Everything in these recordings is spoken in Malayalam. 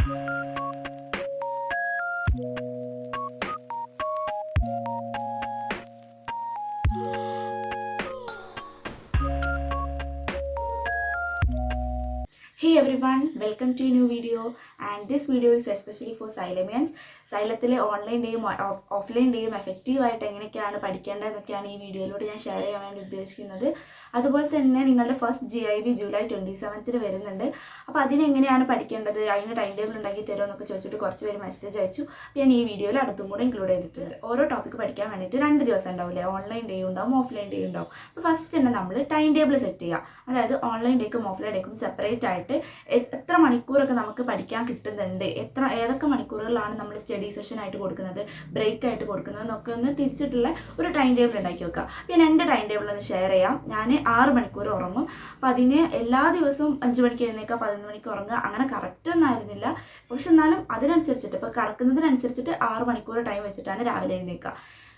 Hey everyone, welcome to a new video, and this video is especially for Xylemians. സൈലത്തിലെ ഓൺലൈൻ്റെയും ഓഫ്ലൈൻ്റെയും എഫക്റ്റീവായിട്ട് എങ്ങനെയൊക്കെയാണ് പഠിക്കേണ്ടതെന്നൊക്കെയാണ് ഈ വീഡിയോയിലൂടെ ഞാൻ ഷെയർ ചെയ്യാൻ വേണ്ടി ഉദ്ദേശിക്കുന്നത്. അതുപോലെ തന്നെ നിങ്ങളുടെ ഫസ്റ്റ് GIB ജൂലൈ 27 വരുന്നുണ്ട്. അപ്പോൾ അതിനെങ്ങനെയാണ് പഠിക്കേണ്ടത്, അതിന് ടൈം ടേബിൾ ഉണ്ടാക്കി തരുമോ എന്നൊക്കെ ചോദിച്ചിട്ട് കുറച്ച് പേര് മെസ്സേജ് അയച്ചു. അപ്പോൾ ഞാൻ ഈ വീഡിയോയിൽ അടുത്തും കൂടെ ഇൻക്ലൂഡ് ചെയ്തിട്ടുണ്ട്. ഓരോ ടോപ്പിക്ക് പഠിക്കാൻ വേണ്ടിയിട്ട് 2 ദിവസം ഉണ്ടാവില്ലേ, ഓൺലൈൻ ഡേ ഉണ്ടാവും, ഓഫ്ലൈൻ ഡേ ഉണ്ടാവും. അപ്പോൾ ഫസ്റ്റ് തന്നെ നമ്മൾ ടൈം ടേബിൾ സെറ്റ് ചെയ്യുക. അതായത് ഓൺലൈൻ ഡേക്കും ഓഫ്ലൈൻ ഡേക്കും സെപ്പറേറ്റ് ആയിട്ട് എത്ര മണിക്കൂറൊക്കെ നമുക്ക് പഠിക്കാൻ കിട്ടുന്നുണ്ട്, ഏതൊക്കെ മണിക്കൂറുകളാണ് നമ്മൾ സ്റ്റഡി സെഷൻ ആയിട്ട് കൊടുക്കുന്നത്, ബ്രേക്ക് ആയിട്ട് കൊടുക്കുന്നത് എന്നൊക്കെ ഒന്ന് തിരിച്ചിട്ടുള്ള ഒരു ടൈം ടേബിൾ ഉണ്ടാക്കി വെക്കുക. പിന്നെ എൻ്റെ ടൈം ടേബിൾ ഒന്ന് ഷെയർ ചെയ്യാം. ഞാൻ 6 മണിക്കൂർ ഉറങ്ങും. അപ്പോൾ അതിന് എല്ലാ ദിവസവും 5 മണിക്ക് എഴുന്നേക്കുക, 11 മണിക്ക് ഉറങ്ങുക, അങ്ങനെ കറക്റ്റ് ഒന്നും ആയിരുന്നില്ല. പക്ഷെ എന്നാലും അതിനനുസരിച്ചിട്ട് ഇപ്പോൾ കിടക്കുന്നതിനനുസരിച്ചിട്ട് 6 മണിക്കൂർ ടൈം വെച്ചിട്ടാണ് രാവിലെ എഴുന്നേക്കുക.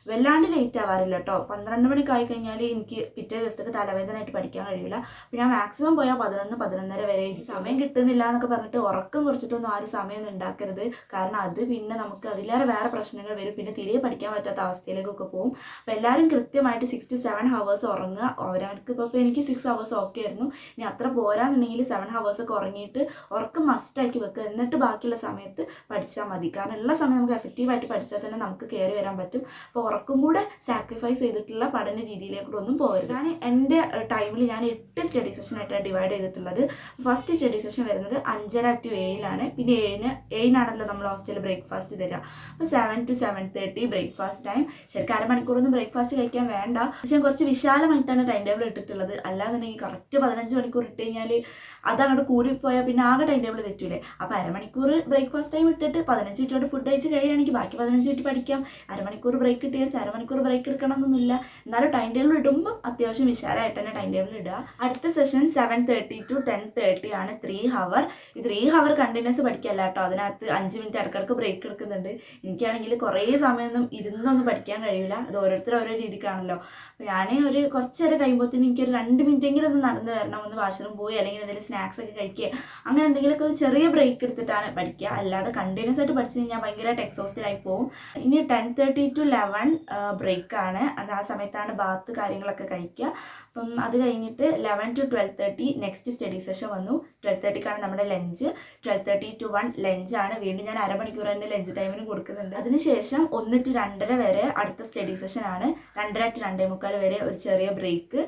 വല്ലാണ്ട് ലേറ്റ് ആവാറില്ല കേട്ടോ. 12 മണിക്ക് ആയി കഴിഞ്ഞാൽ എനിക്ക് പിറ്റേ ദിവസത്തേക്ക് തലവേദനയായിട്ട് പഠിക്കാൻ കഴിയില്ല. അപ്പോൾ ഞാൻ മാക്സിമം പോയാൽ 11-11:30 വരെ. എനിക്ക് സമയം കിട്ടുന്നില്ല എന്നൊക്കെ പറഞ്ഞിട്ട് ഉറക്കം കുറച്ചിട്ടൊന്നും ആരും സമയമൊന്നും ഉണ്ടാക്കരുത്. കാരണം അത് പിന്നെ നമുക്ക് അതിലേറെ വേറെ പ്രശ്നങ്ങൾ വരും. പിന്നെ തിരികെ പഠിക്കാൻ പറ്റാത്ത അവസ്ഥയിലേക്കൊക്കെ പോകും. അപ്പോൾ എല്ലാവരും കൃത്യമായിട്ട് 6 to 7 hours ഉറങ്ങുക. അവരവർക്ക് ഇപ്പോൾ എനിക്ക് 6 hours ഓക്കെ ആയിരുന്നു. ഇനി അത്ര പോരാന്നുണ്ടെങ്കിൽ 7 hours ഒക്കെ ഉറങ്ങിയിട്ട് ഉറക്കം മസ്റ്റാക്കി വെക്കുക. എന്നിട്ട് ബാക്കിയുള്ള സമയത്ത് പഠിച്ചാൽ മതി. കാരണം ഉള്ള സമയം നമുക്ക് എഫക്റ്റീവായിട്ട് പഠിച്ചാൽ തന്നെ നമുക്ക് കയറി വരാൻ പറ്റും. അപ്പോൾ ഉറക്കം കൂടെ സാക്രിഫൈസ് ചെയ്തിട്ടുള്ള പഠന രീതിയിലേക്കൊന്നും പോകരുത്. ഞാൻ എൻ്റെ ടൈമിൽ ഞാൻ 8 സ്റ്റഡി സെഷനായിട്ടാണ് ഡിവൈഡ് ചെയ്തിട്ടുള്ളത്. ഫസ്റ്റ് സ്റ്റഡി സെഷൻ വരുന്നത് 5:30 to 7 പിന്നെ 7-7 നമ്മൾ ഹോസ്റ്റലിൽ ബ്രേക്ക്ഫാസ്റ്റ് തരിക. അപ്പോൾ 7 to 7:30 ബ്രേക്ക്ഫാസ്റ്റ് ടൈം. ശരിക്കും അരമണിക്കൂറൊന്നും ബ്രേക്ക്ഫാസ്റ്റ് കഴിക്കാൻ വേണ്ട. പക്ഷെ ഞാൻ കുറച്ച് വിശാലമായിട്ടാണ് ടൈം ടേബിൾ ഇട്ടിട്ടുള്ളത്. അല്ലാന്നുണ്ടെങ്കിൽ കറക്റ്റ് 15 മണിക്കൂർ ഇട്ട് കഴിഞ്ഞാൽ അതങ്ങോട്ട് കൂടിപ്പോയാൽ പിന്നെ ആകെ ടൈം ടേബിൾ തെറ്റൂലേ. അപ്പോൾ അരമണിക്കൂർ ബ്രേക്ക്ഫാസ്റ്റ് ടൈം ഇട്ടിട്ട് 15 മിനിറ്റ് ഫുഡ് കഴിച്ച് കഴിയുകയാണെങ്കിൽ ബാക്കി 15 മിനിറ്റ് പഠിക്കാം. അരമണിക്കൂർ ബ്രേക്ക് കിട്ടിയാൽ അരമണിക്കൂർ ബ്രേക്ക് എടുക്കണമെന്നൊന്നുമില്ല. എന്നാലും ടൈം ടേബിൾ ഇടുമ്പോൾ അത്യാവശ്യം വിശാലമായിട്ട് തന്നെ ടൈം ടേബിൾ ഇടുക. അടുത്ത സെഷൻ 7:30 to 10:30 ആണ്. 3 hour. ഈ 3 hour കണ്ടിന്യൂസ് പഠിക്കല്ല കേട്ടോ. അതിനകത്ത് 5 മിനിറ്റ് ഇടയ്ക്കിടയ്ക്ക് ബ്രേക്ക് എടുക്കുന്നുണ്ട്. എനിക്കാണെങ്കിൽ കുറേ സമയമൊന്നും ഇരുന്നൊന്നും പഠിക്കാൻ കഴിയില്ല. അത് ഓരോരുത്തരും ഓരോ രീതിക്കാണല്ലോ. അപ്പോൾ ഞാൻ ഒരു കുറച്ച് നേരം കഴിയുമ്പോഴത്തേനും എനിക്കൊരു 2 മിനിറ്റെങ്കിലും ഒന്ന് നടന്ന് വരണം, ഒന്ന് വാഷ്റൂം പോയി അല്ലെങ്കിൽ എന്തെങ്കിലും സ്നാക്സ് ഒക്കെ കഴിക്കുക, അങ്ങനെ എന്തെങ്കിലുമൊക്കെ ഒരു ചെറിയ ബ്രേക്ക് എടുത്തിട്ടാണ് പഠിക്കുക. അല്ലാതെ കണ്ടിന്യൂസ് ആയിട്ട് പഠിച്ചു കഴിഞ്ഞാൽ ഭയങ്കരമായിട്ട് എക്സോസ്റ്റഡ് ആയി പോകും. ഇനി 10:30 to 11 ബ്രേക്കാണ്. അത് ആ സമയത്താണ് ബാത്ത് കാര്യങ്ങളൊക്കെ കഴിക്കുക. അപ്പം അത് കഴിഞ്ഞിട്ട് 11 to 12:30 നെക്സ്റ്റ് സ്റ്റഡി സെഷൻ വന്നു. 12:30ക്കാണ് നമ്മുടെ ലഞ്ച്. 12:30 to 1 ലഞ്ചാണ്. വീണ്ടും ഞാൻ അരമണിക്കൂർ തന്നെ ലഞ്ച് ടൈമിന് കൊടുക്കുന്നുണ്ട്. അതിനുശേഷം 1 to 2:30 വരെ അടുത്ത സ്റ്റഡി സെഷനാണ്. 2:30 to 2:45 വരെ ഒരു ചെറിയ ബ്രേക്ക്.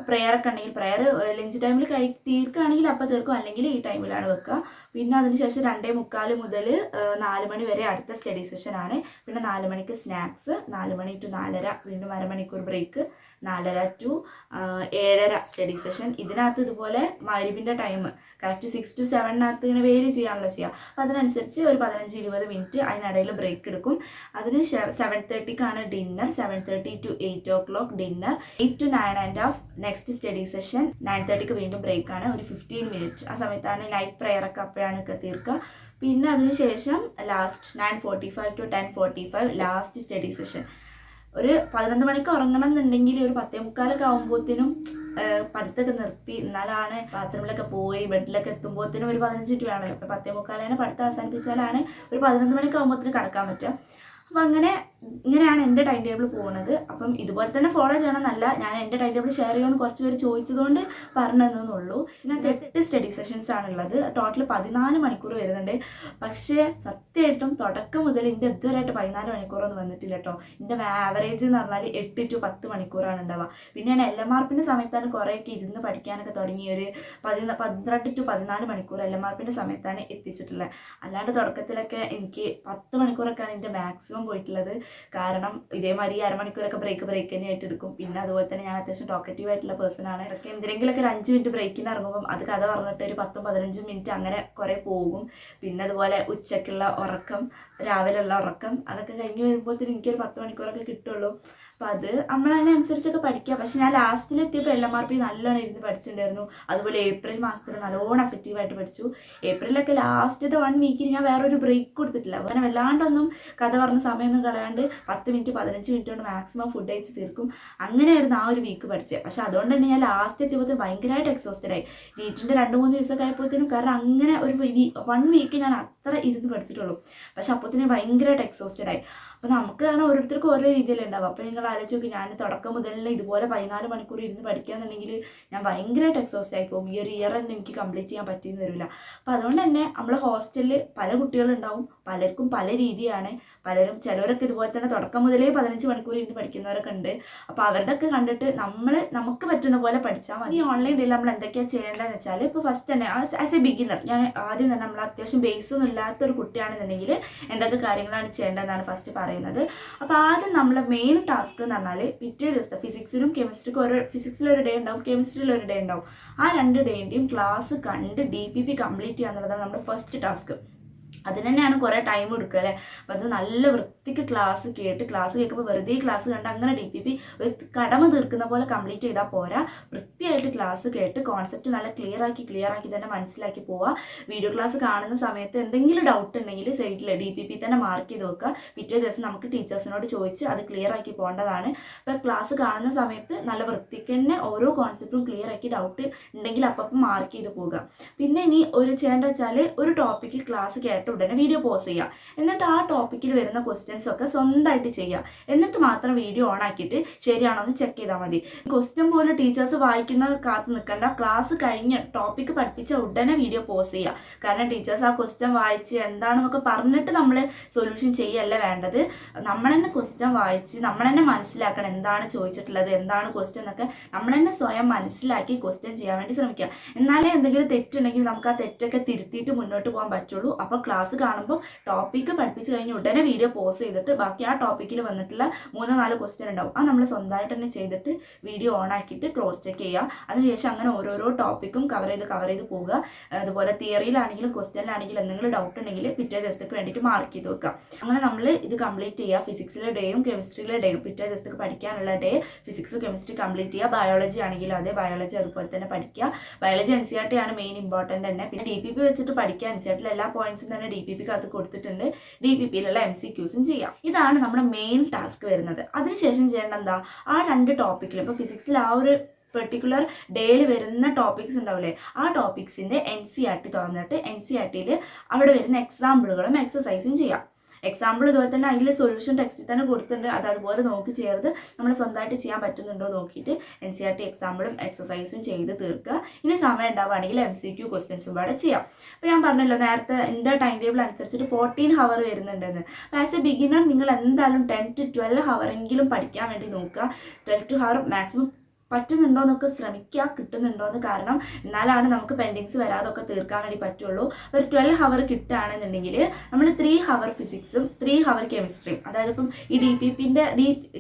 പ്രെയർ ഒക്കെ ഉണ്ടെങ്കിൽ പ്രെയർ ലഞ്ച് ടൈമിൽ തീർക്കുകയാണെങ്കിൽ അപ്പോൾ തീർക്കും, അല്ലെങ്കിൽ ഈ ടൈമിലാണ് വെക്കുക. പിന്നെ അതിനുശേഷം 2:45 മുതൽ 4 മണി വരെ അടുത്ത സ്റ്റഡി സെഷനാണ്. പിന്നെ 4 മണിക്ക് സ്നാക്സ്, 4 മണി to 4:30 വീണ്ടും അരമണിക്കൂർ ബ്രേക്ക്, 4:30 to 7:30 സ്റ്റഡി സെഷൻ. ഇതിനകത്ത് ഇതുപോലെ മഗ്‌രിബിൻ്റെ ടൈം കറക്റ്റ് 6 to 7 ഇങ്ങനെ വേരി ചെയ്യാണല്ലോ ചെയ്യുക. അപ്പോൾ അതിനനുസരിച്ച് ഒരു 15-20 മിനിറ്റ് അതിനിടയിൽ ബ്രേക്ക് എടുക്കും. അതിന് 7:30ക്കാണ് dinner. 7:30 to 8 o'clock dinner. 8 to 9:30 next study session. 9:30ക്ക് വീണ്ടും ബ്രേക്കാണ്, ഒരു 15 മിനിറ്റ്. ആ സമയത്താണ് നൈറ്റ് പ്രെയർ ഒക്കെ അപ്പോഴാണ് തീർക്കുക. പിന്നെ അതിനുശേഷം last 9:45 to 10:45 last study session. ഒരു 11 മണിക്ക് ഉറങ്ങണം എന്നുണ്ടെങ്കിൽ ഒരു 10:45 ആകുമ്പോഴത്തേനും പഠിത്തമൊക്കെ നിർത്തി, എന്നാലാണ് ബാത്റൂമിലൊക്കെ പോയി ബെഡിലൊക്കെ എത്തുമ്പോഴത്തേനും ഒരു 15 മിനിറ്റ് വേണമല്ലോ. അപ്പോൾ 10:45 പഠിത്തം അവസാനിപ്പിച്ചാലാണ് ഒരു 11 മണിക്ക് ആകുമ്പോഴത്തേനും കിടക്കാൻ പറ്റുക. അപ്പം ഇങ്ങനെയാണ് എൻ്റെ ടൈം ടേബിൾ പോകുന്നത്. അപ്പം ഇതുപോലെ തന്നെ ഫോളോ ചെയ്യണമെന്നല്ല, ഞാൻ എൻ്റെ ടൈം ടേബിൾ ഷെയർ ചെയ്യുമെന്ന് കുറച്ച് പേര് ചോദിച്ചതുകൊണ്ട് പറഞ്ഞതെന്നുള്ളൂ. ഇതിനകത്ത് 8 സ്റ്റഡി സെഷൻസ് ആണുള്ളത്. ടോട്ടൽ 14 മണിക്കൂർ വരുന്നുണ്ട്. പക്ഷേ സത്യമായിട്ടും തുടക്കം മുതൽ എൻ്റെ ഇതുവരെയായിട്ട് 14 മണിക്കൂറൊന്നും വന്നിട്ടില്ല കേട്ടോ. എൻ്റെ ആവറേജ് എന്ന് പറഞ്ഞാൽ 8 to 10 മണിക്കൂറാണ് ഉണ്ടാവുക. പിന്നെ ഞാൻ LMRPൻ്റെ സമയത്താണ് കുറേയൊക്കെ ഇരുന്ന് പഠിക്കാനൊക്കെ തുടങ്ങി. ഒരു 12 to 14 മണിക്കൂർ LMRPൻ്റെ സമയത്താണ് എത്തിച്ചിട്ടുള്ളത്. അല്ലാണ്ട് തുടക്കത്തിലൊക്കെ എനിക്ക് 10 മണിക്കൂറൊക്കെയാണ് എൻ്റെ മാക്സിമം പോയിട്ടുള്ളത്. കാരണം ഇതേമാതിരി അരമണിക്കൂറൊക്കെ ബ്രേക്ക് തന്നെ ആയിട്ട് എടുക്കും. പിന്നെ അതുപോലെ തന്നെ ഞാൻ അത്യാവശ്യം ടോക്കറ്റീവ് ആയിട്ടുള്ള പേഴ്സണാണ്. ഇടയ്ക്ക് എന്തെങ്കിലുമൊക്കെ ഒരു 5 മിനിറ്റ് ബ്രേക്കിന് ഇറങ്ങുമ്പം അത് കഥ പറഞ്ഞിട്ട് ഒരു 10-15 മിനിറ്റ് അങ്ങനെ കുറേ പോകും. പിന്നെ അതുപോലെ ഉച്ചയ്ക്കുള്ള ഉറക്കം, രാവിലെ ഉള്ള ഉറക്കം, അതൊക്കെ കഴിഞ്ഞ് വരുമ്പോഴത്തേനും എനിക്കൊരു 10 മണിക്കൂറൊക്കെ കിട്ടുള്ളൂ. അപ്പോൾ അത് നമ്മളതിനനുസരിച്ചൊക്കെ പഠിക്കുക. പക്ഷെ ഞാൻ ലാസ്റ്റിലെത്തിയപ്പോൾ LMRP നല്ലോണം ഇരുന്ന് പഠിച്ചിട്ടുണ്ടായിരുന്നു. അതുപോലെ ഏപ്രിൽ മാസത്തിൽ നല്ലോണം എഫക്റ്റീവായിട്ട് പഠിച്ചു. ഏപ്രിലൊക്കെ ലാസ്റ്റത്തെ 1 വീക്കിൽ ഞാൻ വേറൊരു ബ്രേക്ക് കൊടുത്തിട്ടില്ല. അങ്ങനെ വല്ലാണ്ടൊന്നും കഥ പറഞ്ഞ സമയമൊന്നും കളയാണ്ട് 10 മിനിറ്റ് 15 മിനിറ്റ് കൊണ്ട് മാക്സിമം ഫുഡ് കഴിച്ച് തീർക്കും. അങ്ങനെയായിരുന്നു ആ ഒരു വീക്ക് പഠിച്ചത്. പക്ഷെ അതുകൊണ്ട് തന്നെ ഞാൻ ലാസ്റ്റ് എത്തിയപ്പോൾ ഭയങ്കരമായിട്ട് എക്സോസ്റ്റഡ് ആയി. നീറ്റിൻ്റെ 2-3 ദിവസമൊക്കെ ആയപ്പോഴത്തേനും. കാരണം അങ്ങനെ ഒരു 1 വീക്ക് ഞാൻ അത്ര അത്ര ഇരുന്ന് പഠിച്ചിട്ടുള്ളൂ. പക്ഷെ അപ്പോഴത്തേന് ഭയങ്കരമായിട്ട് എക്സോസ്റ്റഡ് ആയി. അപ്പോൾ നമുക്ക് കാരണം ഓരോരുത്തർക്കും ഓരോ രീതിയിലുണ്ടാവും. അപ്പോൾ നിങ്ങൾ ആലോചിച്ച് നോക്കി, ഞാൻ തുടക്കം മുതൽ ഇതുപോലെ 14 മണിക്കൂർ ഇരുന്ന് പഠിക്കുകയെന്നുണ്ടെങ്കിൽ ഞാൻ ഭയങ്കരമായിട്ട് എക്സോസ്റ്റ് ആയി പോകും. ഈ ഒരു ഇയർ തന്നെ എനിക്ക് കംപ്ലീറ്റ് ചെയ്യാൻ പറ്റിയെന്ന് വരില്ല. അപ്പോൾ അതുകൊണ്ട് തന്നെ നമ്മൾ ഹോസ്റ്റലിൽ പല കുട്ടികളുണ്ടാവും, പലർക്കും പല രീതിയാണ്. ചിലവരൊക്കെ ഇതുപോലെ തന്നെ തുടക്കം മുതലേ 15 മണിക്കൂർ ഇരുന്ന് പഠിക്കുന്നവരൊക്കെ ഉണ്ട്. അപ്പോൾ അവരുടെയൊക്കെ കണ്ടിട്ട് നമുക്ക് പറ്റുന്ന പോലെ പഠിച്ചാൽ മതി. ഈ ഓൺലൈൻ ഡേയിൽ നമ്മൾ എന്തൊക്കെയാണ് ചെയ്യേണ്ടതെന്ന് വെച്ചാൽ, ഇപ്പോൾ ഫസ്റ്റ് തന്നെ ആസ് എ ബിഗിനർ, ഞാൻ ആദ്യം തന്നെ നമ്മൾ അത്യാവശ്യം ബേസൊന്നും ഇല്ലാത്തൊരു കുട്ടിയാണെന്നുണ്ടെങ്കിൽ എന്തൊക്കെ കാര്യങ്ങളാണ് ചെയ്യേണ്ടതെന്നാണ് ഫസ്റ്റ് പറയുന്നത്. അപ്പോൾ ആദ്യം നമ്മളെ മെയിൻ ടാസ്ക് എന്ന് പറഞ്ഞാൽ, പിറ്റേ ദിവസത്തെ ഫിസിക്സിനും കെമിസ്ട്രിക്കും ഫിസിക്സിലൊരു ഡേ ഉണ്ടാവും, കെമിസ്ട്രിയിലൊരു ഡേ ഉണ്ടാവും. ആ 2 ഡേൻ്റെയും ക്ലാസ് കണ്ട് DPP കംപ്ലീറ്റ് ചെയ്യുക എന്നുള്ളതാണ് നമ്മുടെ ഫസ്റ്റ് ടാസ്ക്. അതിന് തന്നെയാണ് കുറേ ടൈം എടുക്കുക അല്ലേ. അപ്പം അത് നല്ല വൃത്തിക്ക് ക്ലാസ് കേൾക്കുമ്പോൾ വെറുതെ ക്ലാസ് കണ്ട് അങ്ങനെ DPP ഒരു കടമ തീർക്കുന്ന പോലെ കംപ്ലീറ്റ് ചെയ്താൽ പോരാ. വൃത്തിയായിട്ട് ക്ലാസ് കേട്ട് കോൺസെപ്റ്റ് നല്ല ക്ലിയർ ആക്കി തന്നെ മനസ്സിലാക്കി പോവുക. വീഡിയോ ക്ലാസ് കാണുന്ന സമയത്ത് എന്തെങ്കിലും ഡൗട്ട് ഉണ്ടെങ്കിൽ സൈഡിൽ DPP തന്നെ മാർക്ക് ചെയ്ത് വെക്കുക. പിറ്റേ ദിവസം നമുക്ക് ടീച്ചേഴ്സിനോട് ചോദിച്ച് അത് ക്ലിയർ ആക്കി പോകേണ്ടതാണ്. അപ്പോൾ ക്ലാസ് കാണുന്ന സമയത്ത് നല്ല വൃത്തിക്ക് തന്നെ ഓരോ കോൺസെപ്റ്റും ക്ലിയർ ആക്കി ഡൗട്ട് ഉണ്ടെങ്കിൽ അപ്പം മാർക്ക് ചെയ്ത് പോവുക. പിന്നെ ഇനി ചെയ്യേണ്ട വെച്ചാൽ, ഒരു ടോപ്പിക്ക് ക്ലാസ് കേട്ട ഉടനെ വീഡിയോ പോസ് ചെയ്യുക. എന്നിട്ട് ആ ടോപ്പിക്കിൽ വരുന്ന ക്വസ്റ്റ്യൻസ് ഒക്കെ സ്വന്തമായിട്ട് ചെയ്യുക. എന്നിട്ട് മാത്രം വീഡിയോ ഓൺ ആക്കിയിട്ട് ശരിയാണോ എന്ന് ചെക്ക് ചെയ്താൽ മതി. ക്വസ്റ്റ്യൻ പോലും ടീച്ചേഴ്സ് വായിക്കുന്നത് കാത്ത് നിൽക്കേണ്ട. ക്ലാസ് കഴിഞ്ഞ് ടോപ്പിക്ക് പഠിപ്പിച്ച ഉടനെ വീഡിയോ പോസ് ചെയ്യുക. കാരണം ടീച്ചേഴ്സ് ആ ക്വസ്റ്റ്യൻ വായിച്ച് എന്താണെന്നൊക്കെ പറഞ്ഞിട്ട് നമ്മൾ സൊല്യൂഷൻ ചെയ്യല്ല വേണ്ടത്. നമ്മൾ തന്നെ ക്വസ്റ്റ്യൻ വായിച്ച് നമ്മൾ തന്നെ മനസ്സിലാക്കണം എന്താണ് ചോദിച്ചിട്ടുള്ളത്, എന്താണ് ക്വസ്റ്റ്യൻ എന്നൊക്കെ നമ്മൾ തന്നെ സ്വയം മനസ്സിലാക്കി ക്വസ്റ്റ്യൻ ചെയ്യാൻ വേണ്ടി ശ്രമിക്കുക. എന്നാലേ എന്തെങ്കിലും തെറ്റുണ്ടെങ്കിൽ നമുക്ക് ആ തെറ്റൊക്കെ തിരുത്തിയിട്ട് മുന്നോട്ട് പോകാൻ പറ്റുള്ളൂ. അപ്പോൾ ക്ലാസ് കാണുമ്പോൾ ടോപ്പിക്ക് പഠിപ്പിച്ച് കഴിഞ്ഞ് ഉടനെ വീഡിയോ പോസ് ചെയ്തിട്ട് ബാക്കി ആ ടോപ്പിക്കിൽ വന്നിട്ടുള്ള 3-4 ക്വസ്റ്റ്യൻ ഉണ്ടാവും. അത് നമ്മൾ സ്വന്തമായിട്ട് തന്നെ ചെയ്തിട്ട് വീഡിയോ ഓൺ ആക്കിയിട്ട് ക്രോസ് ചെക്ക് ചെയ്യുക. അതിനുശേഷം അങ്ങനെ ഓരോരോ ടോപ്പിക്കും കവർ ചെയ്ത് പോവുക. അതുപോലെ തിയറിയിലാണെങ്കിലും ക്വസ്റ്റ്യനിലാണെങ്കിലും എന്തെങ്കിലും ഡൗട്ട് ഉണ്ടെങ്കിൽ പിറ്റേ ദിവസത്തേക്ക് വേണ്ടിയിട്ട് മാർക്ക് ചെയ്ത് വെക്കുക. അങ്ങനെ നമ്മൾ ഇത് കംപ്ലീറ്റ് ചെയ്യുക. ഫിസിക്സിലെ ഡേയും കെമിസ്ട്രിയിലെ ഡേയും പിറ്റേ ദിവസത്തേക്ക് പഠിക്കാനുള്ള ഡേ ഫിസിക്സ് കെമിസ്ട്രി കംപ്ലീറ്റ് ചെയ്യുക. ബയോളജി ആണെങ്കിലും അതെ, ബയോളജി അതുപോലെ തന്നെ പഠിക്കുക. ബയോളജി NCERT ആണ് മെയിൻ ഇമ്പോർട്ടൻ്റ് തന്നെ. പിന്നെ DPP വെച്ചിട്ട് പഠിക്കുക. NCERTയിലെ എല്ലാ പോയിന്റ്സും തന്നെ DPPക്ക് അത് കൊടുത്തിട്ടുണ്ട്. DPPയിലുള്ള MCQസും ചെയ്യാം. ഇതാണ് നമ്മുടെ മെയിൻ ടാസ്ക് വരുന്നത്. അതിനുശേഷം ചെയ്യേണ്ട എന്താ, ആ 2 ടോപ്പിക്കിലും ഇപ്പോൾ ഫിസിക്സിൽ ആ ഒരു പെർട്ടിക്കുലർ ഡേയിൽ വരുന്ന ടോപ്പിക്സ് ഉണ്ടാവില്ലേ, ആ ടോപ്പിക്സിൻ്റെ NCERT തുറന്നിട്ട് NCERTയിൽ അവിടെ വരുന്ന എക്സാമ്പിളുകളും എക്സസൈസും ചെയ്യാം. എക്സാമ്പിൾ ഇതുപോലെ തന്നെ അതിൽ സൊല്യൂഷൻ ടെക്സ്റ്റിൽ തന്നെ കൊടുത്തിട്ടുണ്ട്. അതുപോലെ നോക്കി ചെയ്ത് നമ്മൾ സ്വന്തമായിട്ട് ചെയ്യാൻ പറ്റുന്നുണ്ടോ നോക്കിയിട്ട് NCERT എക്സാമ്പിളും എക്സസൈസും ചെയ്ത് തീർക്കുക. ഇനി സമയം ഉണ്ടാവുകയാണെങ്കിൽ MCQ ക്വസ്റ്റ്യൻസും കൂടെ ചെയ്യാം. അപ്പോൾ ഞാൻ പറഞ്ഞല്ലോ നേരത്തെ എൻ്റെ ടൈം ടേബിൾ അനുസരിച്ചിട്ട് 14 hour വരുന്നുണ്ടെന്ന്. ആസ് എ ബിഗിനർ നിങ്ങൾ എന്തായാലും 10 to 12 hour എങ്കിലും പഠിക്കാൻ വേണ്ടി നോക്കുക. 12 hour മാക്സിമം പറ്റുന്നുണ്ടോ എന്നൊക്കെ ശ്രമിക്കുക, കിട്ടുന്നുണ്ടോ എന്ന്. കാരണം എന്നാലാണ് നമുക്ക് പെൻഡിങ്സ് വരാതൊക്കെ തീർക്കാൻ വേണ്ടി പറ്റുള്ളൂ. ഒരു 12 hour കിട്ടുകയാണെന്നുണ്ടെങ്കിൽ നമ്മൾ 3 hour ഫിസിക്സും 3 hour കെമിസ്ട്രിയും, അതായത് ഇപ്പം ഈ DPPൻ്റെ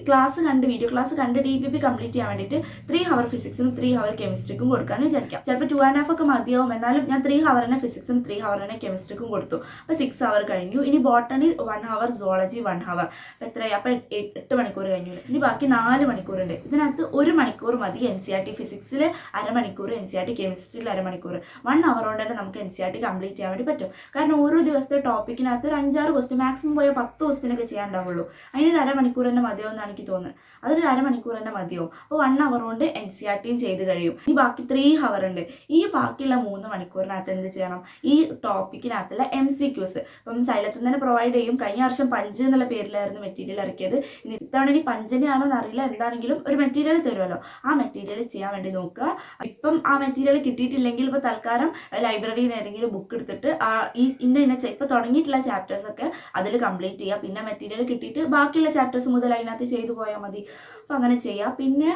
ക്ലാസ് കണ്ട് വീഡിയോ ക്ലാസ് കണ്ട് DPP കംപ്ലീറ്റ് ചെയ്യാൻ വേണ്ടിയിട്ട് 3 hour ഫിസിക്സും 3 hour കെമിസ്ട്രിക്കും കൊടുക്കാമെന്ന് വിചാരിക്കാം. ചിലപ്പോൾ 2.5 ഒക്കെ മതിയാവും. എന്നാലും ഞാൻ 3 hour തന്നെ ഫിസിക്സും 3 hour തന്നെ കെമിസ്ട്രിക്കും കൊടുത്തു. അപ്പോൾ 6 hour കഴിഞ്ഞു. ഇനി ബോട്ടണി 1 hour, സുവോളജി 1 hour. അപ്പോൾ എത്രയായി? അപ്പോൾ 8 മണിക്കൂർ കഴിഞ്ഞു. ഇനി ബാക്കി 4 മണിക്കൂറുണ്ട്. ഇതിനകത്ത് 1 മണിക്കൂർ മതി NCERT ഫിസിക്സിൽ, അരമണിക്കൂർ NCERT കെമിസ്ട്രിയിൽ, അരമണിക്കൂർ. 1 hour കൊണ്ട് തന്നെ നമുക്ക് NCERT കംപ്ലീറ്റ് ചെയ്യാൻ വേണ്ടി പറ്റും. കാരണം ഓരോ ദിവസത്തെ ടോപ്പിക്കിനകത്ത് ഒരു 5-6 ക്വസ്റ്റ്യൻ, മാക്സിമം പോയാൽ 10 ക്വസ്റ്റ്യനൊക്കെ ചെയ്യാനുണ്ടാവുള്ളൂ. അതിനൊരു അരമണിക്കൂർ തന്നെ മതിയാവും എന്നാണ് എനിക്ക് തോന്നുന്നത്. അതൊരു അരമണിക്കൂർ തന്നെ മതിയാവും. അപ്പോൾ 1 hour കൊണ്ട് NCERTയും ചെയ്ത് കഴിയും. ഈ ബാക്കി 3 hour ഉണ്ട്. ഈ ബാക്കിയുള്ള 3 മണിക്കൂറിനകത്ത് എന്ത് ചെയ്യണം? ഈ ടോപ്പിക്കിനകത്തുള്ള MCQs ഇപ്പം സൈലത്തിൽ തന്നെ പ്രൊവൈഡ് ചെയ്യും. കഴിഞ്ഞ വർഷം 5 എന്നുള്ള പേരിലായിരുന്നു മെറ്റീരിയൽ ഇറക്കിയത്. ഇത്തവണ ഇനി 5 ആണോ എന്നറിയില്ല. എന്താണെങ്കിലും ഒരു മെറ്റീരിയൽ തരുമല്ലോ, ആ മെറ്റീരിയൽ ചെയ്യാൻ വേണ്ടി നോക്കുക. ഇപ്പം ആ മെറ്റീരിയൽ കിട്ടിയിട്ടില്ലെങ്കിൽ ഇപ്പോൾ തൽക്കാലം ലൈബ്രറിയിൽ നിന്ന് ഏതെങ്കിലും ബുക്ക് എടുത്തിട്ട് ഇപ്പോൾ തുടങ്ങിയിട്ടുള്ള ചാപ്റ്റേഴ്സൊക്കെ അതിൽ കംപ്ലീറ്റ് ചെയ്യുക. പിന്നെ മെറ്റീരിയൽ കിട്ടിയിട്ട് ബാക്കിയുള്ള ചാപ്റ്റേഴ്സ് മുതൽ അതിനകത്ത് ചെയ്തു പോയാൽ മതി. അപ്പോൾ അങ്ങനെ ചെയ്യുക. പിന്നെ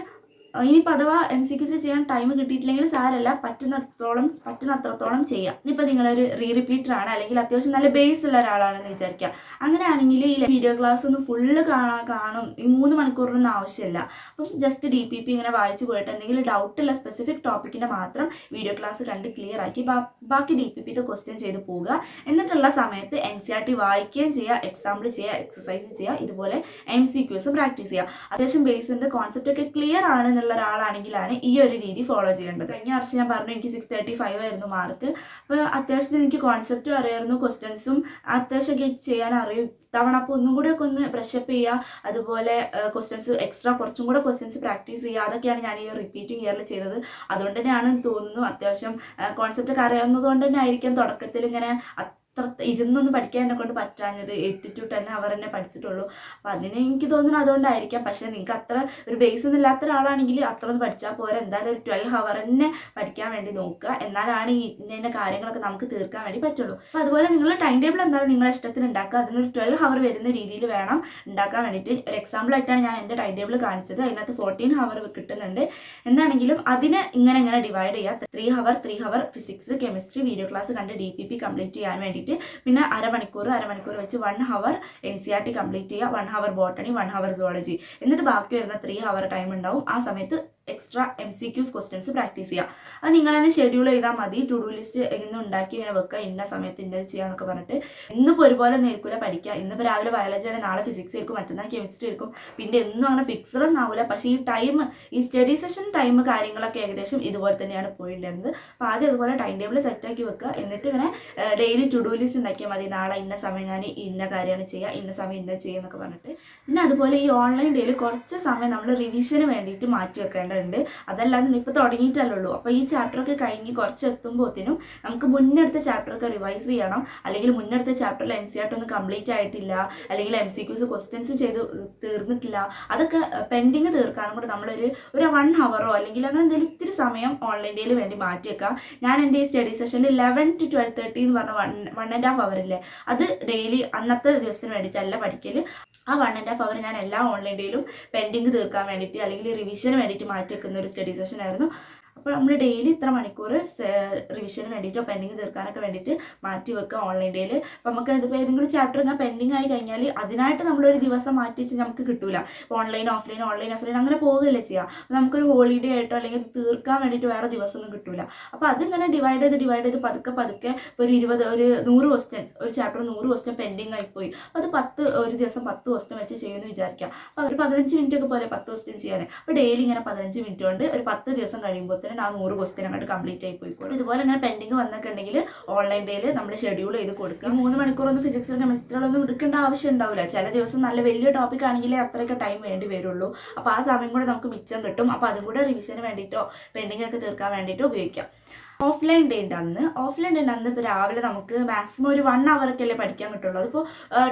ഇനിയിപ്പോൾ അഥവാ MCQs ചെയ്യാൻ ടൈം കിട്ടിയിട്ടില്ലെങ്കിൽ സാരല്ല, പറ്റുന്നത്രത്തോളം ചെയ്യുക. ഇനിയിപ്പോൾ നിങ്ങളൊരു റിപ്പീറ്റർ ആണ്, അല്ലെങ്കിൽ അത്യാവശ്യം നല്ല ബേസ് ഉള്ള ഒരാളാണെന്ന് വിചാരിക്കുക. അങ്ങനെയാണെങ്കിൽ ഈ വീഡിയോ ക്ലാസ് ഒന്ന് ഫുള്ള് കാണും. ഈ 3 മണിക്കൂറിനൊന്നും ആവശ്യമില്ല. അപ്പം ജസ്റ്റ് DPP ഇങ്ങനെ വായിച്ച് പോയിട്ട് എന്തെങ്കിലും ഡൗട്ടുള്ള സ്പെസിഫിക് ടോപ്പിക്കിൻ്റെ മാത്രം വീഡിയോ ക്ലാസ് കണ്ട് ക്ലിയർ ആക്കി ബാക്കി DPPത്തെ ക്വസ്റ്റ്യൻ ചെയ്ത് പോവുക. എന്നിട്ടുള്ള സമയത്ത് NCERT വായിക്കുകയും ചെയ്യുക, എക്സാമ്പിൾ ചെയ്യുക, എക്സസൈസ് ചെയ്യുക, ഇതുപോലെ MCQs പ്രാക്ടീസ് ചെയ്യുക. അത്യാവശ്യം ബേസിൻ്റെ കോൺസെപ്റ്റ് ഒക്കെ ക്ലിയർ ആണ് എന്നുള്ള ഒരാളാണെങ്കിലാണ് ഈ ഒരു രീതി ഫോളോ ചെയ്യേണ്ടത്. കഴിഞ്ഞ വർഷം ഞാൻ പറഞ്ഞു എനിക്ക് 635 ആയിരുന്നു മാർക്ക്. അപ്പോൾ അത്യാവശ്യത്തിന് എനിക്ക് കോൺസെപ്റ്റും അറിയായിരുന്നു, ക്വസ്റ്റ്യൻസും അത്യാവശ്യമൊക്കെ ചെയ്യാൻ അറിയും. തവണ അപ്പോൾ ഒന്നും കൂടെയൊക്കെ ഒന്ന് ബ്രഷപ്പ് ചെയ്യുക. അതുപോലെ ക്വസ്റ്റ്യൻസ് എക്സ്ട്രാ കുറച്ചും കൂടെ ക്വസ്റ്റ്യൻസ് പ്രാക്ടീസ് ചെയ്യുക. അതൊക്കെയാണ് ഞാൻ ഈ റിപ്പീറ്റിംഗ് ഇയറിൽ ചെയ്തത്. അതുകൊണ്ട് തന്നെയാണ് തോന്നുന്നു അത്യാവശ്യം കോൺസെപ്റ്റൊക്കെ അറിയാവുന്നത് കൊണ്ട് തന്നെ ആയിരിക്കും തുടക്കത്തിൽ ഇങ്ങനെ ഇരുന്നൊന്നും പഠിക്കാൻ എന്നെ കൊണ്ട് പറ്റാഞ്ഞത്. 8 to 10 അവർ തന്നെ പഠിച്ചിട്ടുള്ളൂ. അപ്പം അതിന് എനിക്ക് തോന്നുന്നു അതുകൊണ്ടായിരിക്കാം. പക്ഷേ നിങ്ങൾക്ക് അത്ര ഒരു ബേസ് ഒന്നും ഇല്ലാത്ത ഒരാളാണെങ്കിൽ അത്ര ഒന്നും പഠിച്ചാൽ പോരാ. എന്തായാലും ഒരു 12 അവർ തന്നെ പഠിക്കാൻ വേണ്ടി നോക്കുക. എന്നാലാണ് ഈ ഇന്ന കാര്യങ്ങളൊക്കെ നമുക്ക് തീർക്കാൻ വേണ്ടി പറ്റുള്ളൂ. അപ്പോൾ അതുപോലെ നിങ്ങൾ ടൈം ടേബിൾ എന്തായാലും നിങ്ങളുടെ ഇഷ്ടത്തിന് ഉണ്ടാക്കുക. അതിനൊരു 12 അവർ വരുന്ന രീതിയിൽ വേണം ഉണ്ടാക്കാൻ വേണ്ടിയിട്ട്. ഒരു എക്സാമ്പിളായിട്ടാണ് ഞാൻ എൻ്റെ ടൈം ടേബിൾ കാണിച്ചത്. അതിനകത്ത് 14 അവർ കിട്ടുന്നുണ്ട്. എന്താണെങ്കിലും അതിനെ ഇങ്ങനെ ഡിവൈഡ് ചെയ്യുക. 3 അവർ ഫിസിക്സ്, കെമിസ്ട്രി, വീഡിയോ ക്ലാസ് കണ്ട് DPP കംപ്ലീറ്റ് ചെയ്യാൻ വേണ്ടിയിട്ട്. പിന്നെ അരമണിക്കൂർ വെച്ച് 1 അവർ NCERT കംപ്ലീറ്റ് ചെയ്യുക. 1 അവർ ബോട്ടണി, 1 അവർ സുവോളജി. എന്നിട്ട് ബാക്കി വരുന്ന 3 അവർ ടൈം ഉണ്ടാവും. ആ സമയത്ത് എക്സ്ട്രാ MCQs ക്വസ്റ്റ്യൻസ് പ്രാക്ടീസ് ചെയ്യുക. അത് നിങ്ങൾ തന്നെ ഷെഡ്യൂൾ ചെയ്താൽ മതി. ടു ഡു ലിസ്റ്റ് എങ്ങനെ ഉണ്ടാക്കി ഇങ്ങനെ വെക്കുക, ഇന്ന സമയത്ത് ഇന്നത് ചെയ്യാന്നൊക്കെ പറഞ്ഞിട്ട്. ഇന്നിപ്പോൾ ഒരുപോലെ നേരിക്കൂല പഠിക്കുക. ഇന്നിപ്പോൾ രാവിലെ ബയോളജി ആണെങ്കിൽ നാളെ ഫിസിക്സ് ആയിരിക്കും, മറ്റന്നാൾ കെമിസ്ട്രി ആയിരിക്കും. പിന്നെ എന്നും അങ്ങനെ ഫിക്സഡ് ഒന്നും ആവില്ല. പക്ഷേ ഈ ടൈം, ഈ സ്റ്റഡി സെഷൻ ടൈം കാര്യങ്ങളൊക്കെ ഏകദേശം ഇതുപോലെ തന്നെയാണ് പോയിട്ടുണ്ടായിരുന്നത്. അപ്പോൾ ആദ്യം അതുപോലെ ടൈം ടേബിൾ സെറ്റാക്കി വെക്കുക. എന്നിട്ട് ഇങ്ങനെ ഡെയിലി ടു ഡു ലിസ്റ്റ് ഉണ്ടാക്കിയാൽ മതി. നാളെ ഇന്ന സമയം ഞാൻ ഇന്ന കാര്യമാണ് ചെയ്യുക, ഇന്ന സമയം ഇന്ന ചെയ്യുക എന്നൊക്കെ പറഞ്ഞിട്ട്. പിന്നെ അതുപോലെ ഈ ഓൺലൈൻ ഡേയിൽ കുറച്ച് സമയം നമ്മൾ റിവിഷന് വേണ്ടിയിട്ട് മാറ്റി വെക്കേണ്ടതുണ്ട്. അതല്ലാതെ ഇപ്പോൾ തുടങ്ങിയിട്ടല്ലുള്ളൂ. അപ്പോൾ ഈ ചാപ്റ്ററൊക്കെ കഴിഞ്ഞ് കുറച്ച് എത്തുമ്പോഴത്തേനും നമുക്ക് മുന്നെടുത്ത ചാപ്റ്ററൊക്കെ റിവൈസ് ചെയ്യണം. അല്ലെങ്കിൽ മുന്നെടുത്ത ചാപ്റ്ററിൽ NCERT ഒന്നും കംപ്ലീറ്റ് ആയിട്ടില്ല, അല്ലെങ്കിൽ MCQs ക്വസ്റ്റ്യൻസ് ചെയ്ത് തീർന്നിട്ടില്ല, അതൊക്കെ പെൻഡിങ് തീർക്കാനും കൂടെ നമ്മളൊരു 1 അവറോ അല്ലെങ്കിൽ അങ്ങനെ എന്തെങ്കിലും ഇത്തിരി സമയം ഓൺലൈൻ ഡേയിൽ വേണ്ടി മാറ്റി വെക്കാം. ഞാൻ എൻ്റെ ഈ സ്റ്റഡി സെഷനിൽ 11 to 12:30 എന്ന് പറഞ്ഞ 1.5 അവറില്ലേ, അത് ഡെയിലി അന്നത്തെ ദിവസത്തിന് വേണ്ടിയിട്ടല്ല പഠിക്കൽ. ആ 1.5 അവർ ഞാൻ എല്ലാ ഓൺലൈൻ ഡേയിലും പെൻഡിങ് തീർക്കാൻ വേണ്ടിയിട്ട് അല്ലെങ്കിൽ റിവിഷന് വേണ്ടിയിട്ട് മാറ്റി വെക്കുന്ന ഒരു സ്റ്റഡി സെഷൻ ആയിരുന്നു. അപ്പോൾ നമ്മൾ ഡെയിലി ഇത്ര മണിക്കൂർ റിവിഷന് വേണ്ടിയിട്ടോ പെൻഡിങ് തീർക്കാനൊക്കെ വേണ്ടിയിട്ട് മാറ്റി വെക്കുക ഓൺലൈൻ ഡേയിൽ. അപ്പോൾ നമുക്ക് ഇതിപ്പോൾ ഏതെങ്കിലും ചാപ്റ്റർ ഇങ്ങനെ പെൻഡിങ് ആയി കഴിഞ്ഞാൽ അതിനായിട്ട് നമ്മളൊരു ദിവസം മാറ്റി വെച്ച് നമുക്ക് കിട്ടൂല. ഓൺലൈൻ ഓഫ്ലൈൻ അങ്ങനെ പോകുകയല്ലേ ചെയ്യുക. അപ്പോൾ നമുക്കൊരു ഹോളിഡേ ആയിട്ടോ അല്ലെങ്കിൽ അത് തീർക്കാൻ വേണ്ടിയിട്ട് വേറെ ദിവസമൊന്നും കിട്ടൂല. അപ്പോൾ അതിങ്ങനെ ഡിവൈഡ് ചെയ്ത് പതുക്കെ ഇപ്പോൾ ഒരു 100 ക്വസ്റ്റ്യൻസ്, ഒരു ചാപ്റ്റർ 100 ക്വസ്റ്റ്യൻ പെൻഡിങ് ആയിപ്പോയി. അപ്പോൾ അത് ഒരു ദിവസം 10 ക്വസ്റ്റ്യൻ വെച്ച് ചെയ്യുമെന്ന് വിചാരിക്കുക. അപ്പോൾ ഒരു 15 മിനിറ്റ് ഒക്കെ പോലെ 10 ക്വസ്റ്റ്യൻ ചെയ്യാൻ. അപ്പോൾ ഡെയിലി ഇങ്ങനെ 15 മിനിറ്റ് കൊണ്ട് ഒരു 10 ദിവസം കഴിയുമ്പോൾ ആ 100 ക്വസ്റ്റ്യൻ അങ്ങോട്ട് കംപ്ലീറ്റ് ആയി പോയിക്കോളും. ഇതുപോലെ അങ്ങനെ പെൻഡിങ് വന്നൊക്കെ ഉണ്ടെങ്കിൽ ഓൺലൈൻ ഡേയിൽ നമ്മൾ ഷെഡ്യൂൾ ചെയ്ത് കൊടുക്കുക. 3 മണിക്കൂറൊന്നും ഫിസിക്സിലും കെമിസ്ട്രിയിലൊന്നും എടുക്കേണ്ട ആവശ്യം ഉണ്ടാവില്ല. ചില ദിവസം നല്ല വലിയ ടോപ്പിക് ആണെങ്കിലേ അത്രയൊക്കെ ടൈം വേണ്ടി വരുള്ളൂ. അപ്പോൾ ആ സമയം കൂടെ നമുക്ക് മിച്ചം കിട്ടും. അപ്പോൾ അതും കൂടെ റിവിഷന് വേണ്ടിയിട്ടോ പെൻഡിങ് ഒക്കെ തീർക്കാൻ വേണ്ടിയിട്ടോ ഉപയോഗിക്കാം. ഓഫ്ലൈൻ ഡേൻ്റെ അന്ന് ഇപ്പോൾ രാവിലെ നമുക്ക് മാക്സിമം ഒരു 1 അവറൊക്കെ അല്ലേ പഠിക്കാൻ കിട്ടുള്ളൂ. അതിപ്പോൾ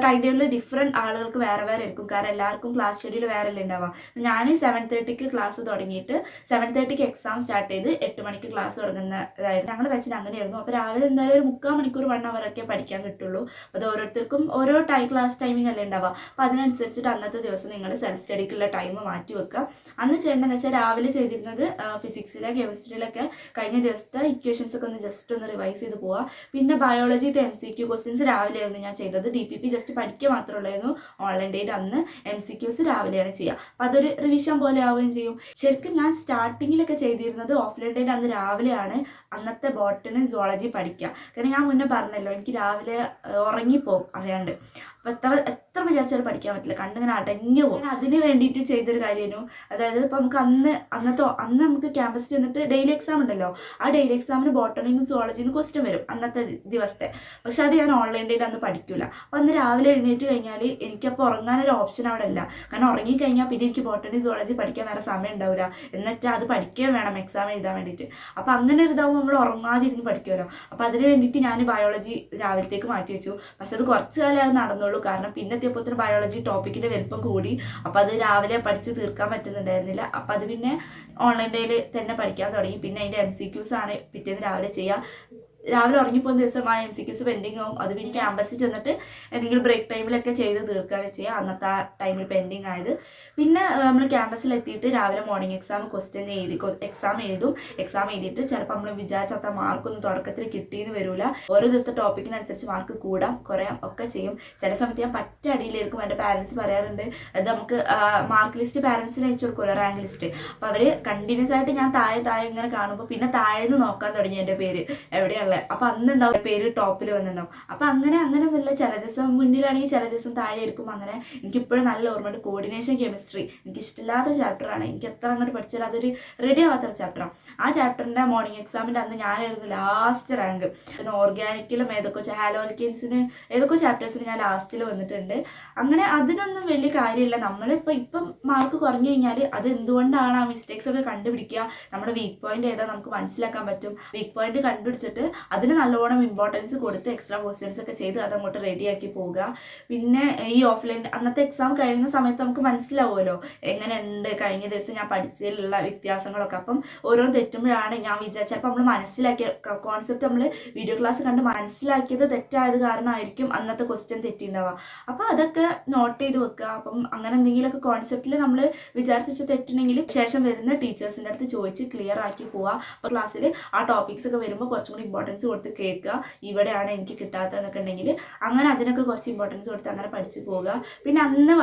ടൈം ടേബിളിൽ ഡിഫറെൻറ്റ് ആളുകൾക്ക് വേറെ ആയിരിക്കും. കാരണം എല്ലാവർക്കും ക്ലാസ് ഷെഡ്യൂൾ വേറെ അല്ലേ ഉണ്ടാവുക. ഞാൻ 7:30 ക്ലാസ് തുടങ്ങിയിട്ട് 7:30 എക്സാം സ്റ്റാർട്ട് ചെയ്ത് 8 മണിക്ക് ക്ലാസ് തുടങ്ങുന്നതായിരുന്നു. ഞങ്ങൾ വെച്ചിട്ട് അങ്ങനെയായിരുന്നു. അപ്പോൾ രാവിലെ എന്തായാലും ഒരു 3/4 മണിക്കൂർ 1 അവറൊക്കെ പഠിക്കാൻ കിട്ടുള്ളൂ. അത് ഓരോരുത്തർക്കും ഓരോ ക്ലാസ് ടൈമിംഗ് അല്ലേ ഉണ്ടാവുക. അപ്പോൾ അതിനനുസരിച്ചിട്ട് അന്നത്തെ ദിവസം നിങ്ങൾ സെൽഫ് സ്റ്റഡിക്കുള്ള ടൈം മാറ്റി വെക്കുക. അന്ന് ചെയ്യേണ്ടതെന്ന് വെച്ചാൽ രാവിലെ ചെയ്തിരുന്നത് ഫിസിക്സിലെ കെമിസ്ട്രിയിലൊക്കെ കഴിഞ്ഞ ദിവസത്തെ ഇക്വേഷൻസ് ഒക്കെ ജസ്റ്റ് ഒന്ന് റിവൈസ് ചെയ്ത് പോവുക. പിന്നെ ബയോളജിത്തെ MCQ ക്വസ്റ്റ്യൻസ് രാവിലെയായിരുന്നു ഞാൻ ചെയ്തത്. DPP ജസ്റ്റ് പഠിക്കുക മാത്രമേ ഉള്ളായിരുന്നു. ഓൺലൈൻ ഡേയിൽ അന്ന് MCQs രാവിലെയാണ് ചെയ്യുക. അപ്പോൾ അതൊരു റിവിഷൻ പോലെ ആവുകയും ചെയ്യും. ശരിക്കും ഞാൻ സ്റ്റാർട്ടിങ്ങിലൊക്കെ ചെയ്തിരുന്നത് ഓഫ്ലൈൻ ഡേയിൽ അന്ന് രാവിലെയാണ് അന്നത്തെ ബോട്ടണി സുവോളജി പഠിക്കുക. കാരണം ഞാൻ മുന്നേ പറഞ്ഞല്ലോ, എനിക്ക് രാവിലെ ഉറങ്ങിപ്പോവും അറിയാണ്ട്. അപ്പോൾ എത്ര വിചാരിച്ചാലും പഠിക്കാൻ പറ്റില്ല, കണ്ടിങ്ങനെ അടഞ്ഞു പോകും. അതിന് വേണ്ടിയിട്ട് ചെയ്തൊരു കാര്യമായിരുന്നു. അതായത് ഇപ്പോൾ നമുക്ക് അന്ന് നമുക്ക് ക്യാമ്പസ് ചെന്നിട്ട് ഡെയിലി എക്സാം ഉണ്ടല്ലോ, ആ ഡെയിലി എക്സാമിന് ബോട്ടണിയും സുവോളജിന്ന് ക്വസ്റ്റ്യൻ വരും അന്നത്തെ ദിവസത്തെ. പക്ഷെ അത് ഞാൻ ഓൺലൈൻ ഡേയിൽ അന്ന് പഠിക്കില്ല. അപ്പോൾ അന്ന് രാവിലെ എഴുന്നേറ്റ് കഴിഞ്ഞാൽ എനിക്കപ്പോൾ ഉറങ്ങാനൊരു ഓപ്ഷൻ അവിടെ ഇല്ല. കാരണം ഉറങ്ങിക്കഴിഞ്ഞാൽ പിന്നെ എനിക്ക് ബോട്ടണി സുവോളജി പഠിക്കാൻ വേറെ സമയം ഉണ്ടാവില്ല. എന്നിട്ട് അത് പഠിക്കുകയും വേണം എക്സാം എഴുതാൻ വേണ്ടിയിട്ട്. അപ്പോൾ അങ്ങനെ ഒരു ഇതാവുമ്പോൾ നമ്മൾ ഉറങ്ങാതിരുന്ന് പഠിക്കുമല്ലോ. അപ്പോൾ അതിന് വേണ്ടിയിട്ട് ഞാൻ ബയോളജി രാവിലത്തേക്ക് മാറ്റി വെച്ചു. പക്ഷെ അത് കുറച്ച് കാലം അത് നടന്നുള്ളൂ. കാരണം പിന്നെ എത്തിയപ്പോൾ ബയോളജി ടോപ്പിക്കിൻ്റെ വലിപ്പം കൂടി. അപ്പോൾ അത് രാവിലെ പഠിച്ച് തീർക്കാൻ പറ്റുന്നുണ്ടായിരുന്നില്ല. അപ്പോൾ അത് പിന്നെ ഓൺലൈൻ ഡേയിൽ തന്നെ പഠിക്കാൻ തുടങ്ങി. പിന്നെ അതിൻ്റെ MCQs ആണ് പിറ്റേന്ന് രാവിലെ ചെയ്യുക. രാവിലെ ഉറങ്ങിപ്പോകുന്ന ദിവസം ആ MCQs പെൻഡിങ് ആവും. അത് പിന്നെ ക്യാമ്പസിൽ ചെന്നിട്ട് എന്തെങ്കിലും ബ്രേക്ക് ടൈമിലൊക്കെ ചെയ്ത് തീർക്കുകയാണ് ചെയ്യുക. അന്നത്തെ ആ ടൈമിൽ പെൻഡിങ് ആയത്. പിന്നെ നമ്മൾ ക്യാമ്പസിലെത്തിയിട്ട് രാവിലെ മോർണിംഗ് എക്സാം എക്സാം എഴുതിയിട്ട് ചിലപ്പോൾ നമ്മൾ വിചാരിച്ച മാർക്കൊന്നും തുടക്കത്തിൽ കിട്ടിയെന്ന് വരില്ല. ഓരോ ദിവസത്തെ ടോപ്പിക്കിനനുസരിച്ച് മാർക്ക് കൂടാം കുറയാം ഒക്കെ ചെയ്യും. ചില സമയത്ത് ഞാൻ പറ്റ അടിയിലായിരിക്കും. എൻ്റെ പാരൻസ് പറയാറുണ്ട്, അത് നമുക്ക് മാർക്ക് ലിസ്റ്റ് പാരൻസിന് അയച്ചു കൊടുക്കുമല്ലോ, റാങ്ക് ലിസ്റ്റ്. അപ്പോൾ അവർ കണ്ടിന്യൂസ് ആയിട്ട് ഞാൻ താഴെ ഇങ്ങനെ കാണുമ്പോൾ പിന്നെ താഴേന്ന് നോക്കാൻ തുടങ്ങി എൻ്റെ പേര് എവിടെയാണ്. അപ്പോൾ അന്നുണ്ടാവും പേര് ടോപ്പിൽ വന്നിട്ടുണ്ടാവും. അപ്പോൾ അങ്ങനെ ഒന്നുമില്ല. ചില ദിവസം മുന്നിലാണെങ്കിൽ ചില ദിവസം താഴെ ആയിരിക്കും. അങ്ങനെ എനിക്കിപ്പോഴും നല്ല ഓർമ്മയുണ്ട്. കോർഡിനേഷൻ കെമിസ്ട്രി എനിക്കിഷ്ടമില്ലാത്ത ചാപ്റ്ററാണ്. എനിക്ക് എത്ര അങ്ങോട്ട് പഠിച്ചാൽ അതൊരു റെഡി ആവാത്തൊരു ചാപ്റ്ററാണ്. ആ ചാപ്റ്ററിൻ്റെ മോർണിംഗ് എക്സാമിൻ്റെ അന്ന് ഞാനായിരുന്നു ലാസ്റ്റ് റാങ്ക്. പിന്നെ ഓർഗാനിക്കിലും ഹാലോൽക്കിൻസിന് ഏതൊക്കെ ചാപ്റ്റേഴ്സിന് ഞാൻ ലാസ്റ്റിൽ വന്നിട്ടുണ്ട്. അങ്ങനെ അതിനൊന്നും വലിയ കാര്യമില്ല. ഇപ്പം മാർക്ക് കുറഞ്ഞു കഴിഞ്ഞാൽ അത് എന്തുകൊണ്ടാണ് ആ മിസ്റ്റേക്സ് ഒക്കെ കണ്ടുപിടിക്കുക. നമ്മുടെ വീക്ക് പോയിന്റ് ഏതാ നമുക്ക് മനസ്സിലാക്കാൻ പറ്റും. വീക്ക് പോയിന്റ് കണ്ടുപിടിച്ചിട്ട് അതിന് നല്ലോണം ഇമ്പോർട്ടൻസ് കൊടുത്ത് എക്സ്ട്രാ ക്വസ്റ്റ്യൻസ് ഒക്കെ ചെയ്ത് അതങ്ങോട്ട് റെഡിയാക്കി പോവുക. പിന്നെ ഈ ഓഫ്ലൈൻ അന്നത്തെ എക്സാം കഴിയുന്ന സമയത്ത് നമുക്ക് മനസ്സിലാവുമല്ലോ എങ്ങനെയുണ്ട് കഴിഞ്ഞ ദിവസം ഞാൻ പഠിച്ചതിലുള്ള വ്യത്യാസങ്ങളൊക്കെ. അപ്പം ഓരോ തെറ്റുമ്പോഴാണ് ഞാൻ വിചാരിച്ചത്, അപ്പം നമ്മൾ മനസ്സിലാക്കിയ കോൺസെപ്റ്റ് നമ്മൾ വീഡിയോ ക്ലാസ് കണ്ട് മനസ്സിലാക്കിയത് തെറ്റായത് കാരണമായിരിക്കും അന്നത്തെ ക്വസ്റ്റ്യൻ തെറ്റിണ്ടാവുക. അപ്പോൾ അതൊക്കെ നോട്ട് ചെയ്ത് വെക്കുക. അപ്പം അങ്ങനെ എന്തെങ്കിലുമൊക്കെ കോൺസെപ്റ്റിൽ നമ്മൾ വിചാരിച്ച തെറ്റുണ്ടെങ്കിൽ ശേഷം വരുന്ന ടീച്ചേഴ്സിൻ്റെ അടുത്ത് ചോദിച്ച് ക്ലിയർ ആക്കി പോവുക. അപ്പോൾ ക്ലാസ്സിൽ ആ ടോപ്പിക്സ് ഒക്കെ വരുമ്പോൾ കുറച്ചും കൂടി ഇമ്പോർട്ടൻസ് കൊടുത്ത് കേൾക്കുക, ഇവിടെയാണ് എനിക്ക് കിട്ടാത്തതെന്നൊക്കെ ഉണ്ടെങ്കിൽ അങ്ങനെ അതിനൊക്കെ കുറച്ച് ഇമ്പോർട്ടൻസ് കൊടുത്ത് അങ്ങനെ പഠിച്ച് പോവുക. പിന്നെ അന്ന്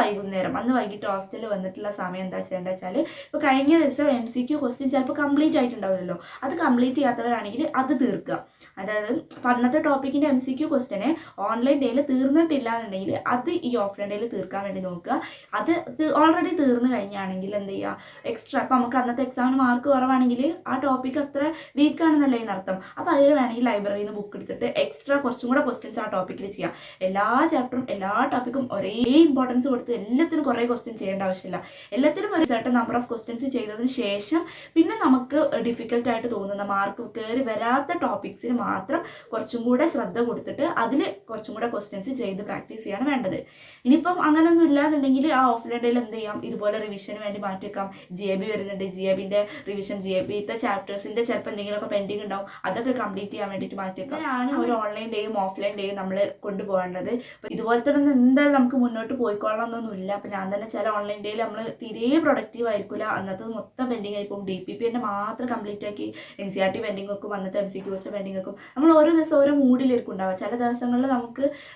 വൈകിട്ട് ഹോസ്റ്റലിൽ വന്നിട്ടുള്ള സമയം എന്താ ചെയ്യേണ്ടത് വെച്ചാൽ, ഇപ്പോൾ കഴിഞ്ഞ ദിവസം MCQ ക്വസ്റ്റ്യൻ ചിലപ്പോൾ കംപ്ലീറ്റ് ആയിട്ടുണ്ടാവില്ലല്ലോ, അത് കംപ്ലീറ്റ് ചെയ്യാത്തവരാണെങ്കിൽ അത് തീർക്കുക. അതായത് അന്നത്തെ ടോപ്പിക്കിൻ്റെ MCQ ക്വസ്റ്റ്യനെ ഓൺലൈൻ ഡേയിൽ തീർന്നിട്ടില്ല എന്നുണ്ടെങ്കിൽ അത് ഈ ഓഫ്ലൈൻ ഡേയിൽ തീർക്കാൻ വേണ്ടി നോക്കുക. അത് ഓൾറെഡി തീർന്നു കഴിഞ്ഞാണെങ്കിൽ എന്ത് ചെയ്യുക, എക്സ്ട്രാ ഇപ്പോൾ നമുക്ക് അന്നത്തെ എക്സാമിന് മാർക്ക് കുറവാണെങ്കിൽ ആ ടോപ്പിക്ക് അത്ര വീക്കാണെന്നല്ലേ ഇതിനർത്ഥം. അപ്പോൾ അതിൽ വേണമെങ്കിൽ ലൈബ്രറിയിൽ നിന്ന് ബുക്ക് എടുത്തിട്ട് എക്സ്ട്രാ കുറച്ചും കൂടെ ക്വസ്റ്റ്യൻസ് ആ ടോപ്പിക്കിൽ ചെയ്യുക. എല്ലാ ചാപ്റ്ററും എല്ലാ ടോപ്പിക്കും ഒരേ ഇമ്പോർട്ടൻസ് കൊടുത്ത് എല്ലാത്തിനും കുറേ ക്വസ്റ്റ്യൻ ചെയ്യേണ്ട ആവശ്യമില്ല. എല്ലാത്തിനും ഒരു സർട്ടൻ നമ്പർ ഓഫ് ക്വസ്റ്റ്യൻസ് ചെയ്തതിന് ശേഷം പിന്നെ നമുക്ക് ഡിഫിക്കൽട്ടായിട്ട് തോന്നുന്ന മാർക്ക് കയറി വരാത്ത ടോപ്പിക്സിന് മാത്രം കുറച്ചും കൂടെ ശ്രദ്ധ കൊടുത്തിട്ട് അതിൽ കുറച്ചും കൂടെ ക്വസ്റ്റ്യൻസ് ചെയ്ത് പ്രാക്ടീസ് ചെയ്യാണ് വേണ്ടത്. ഇനിയിപ്പം അങ്ങനെയൊന്നും ഇല്ലാന്നുണ്ടെങ്കിൽ ആ ഓഫ്ലൈൻ ഡേയിൽ എന്ത് ചെയ്യാം, ഇതുപോലെ റിവിഷന് വേണ്ടി മാറ്റിവെക്കാം. GAB വരുന്നുണ്ട്, GABൻ്റെ റിവിഷൻ, GABത്തെ ചാപ്റ്റേഴ്സിൻ്റെ ചിലപ്പോൾ എന്തെങ്കിലുമൊക്കെ പെൻഡിങ് ഉണ്ടാവും, അതൊക്കെ കംപ്ലീറ്റ് ചെയ്യാൻ വേണ്ടിയിട്ട് മാറ്റിവെക്കാം. അങ്ങനെയാണ് ഒരു ഓൺലൈൻ ഡേയും ഓഫ്ലൈൻ ഡേയും നമ്മൾ കൊണ്ടുപോകേണ്ടത്. അപ്പോൾ ഇതുപോലെ തന്നെ എന്തായാലും നമുക്ക് മുന്നോട്ട് പോയിക്കൊള്ളണമെന്നൊന്നുമില്ല. അപ്പോൾ ഞാൻ തന്നെ ചില ഓൺലൈൻ ഡേയിൽ നമ്മൾ തീരെ പ്രൊഡക്റ്റീവ് ആയിരിക്കില്ല, അന്നത്തെ മൊത്തം പെൻഡിങ് ആയിപ്പോൾ DPP തന്നെ മാത്രം കംപ്ലീറ്റ് ആക്കി NCERT പെൻഡിങ് വെക്കും, അന്നത്തെ MCQs പെൻഡിങ് വെക്കും. നമ്മൾ ഓരോ ദിവസം ഓരോ മൂഡിലിരിക്കും ഉണ്ടാവുക. ചില ദിവസങ്ങളിൽ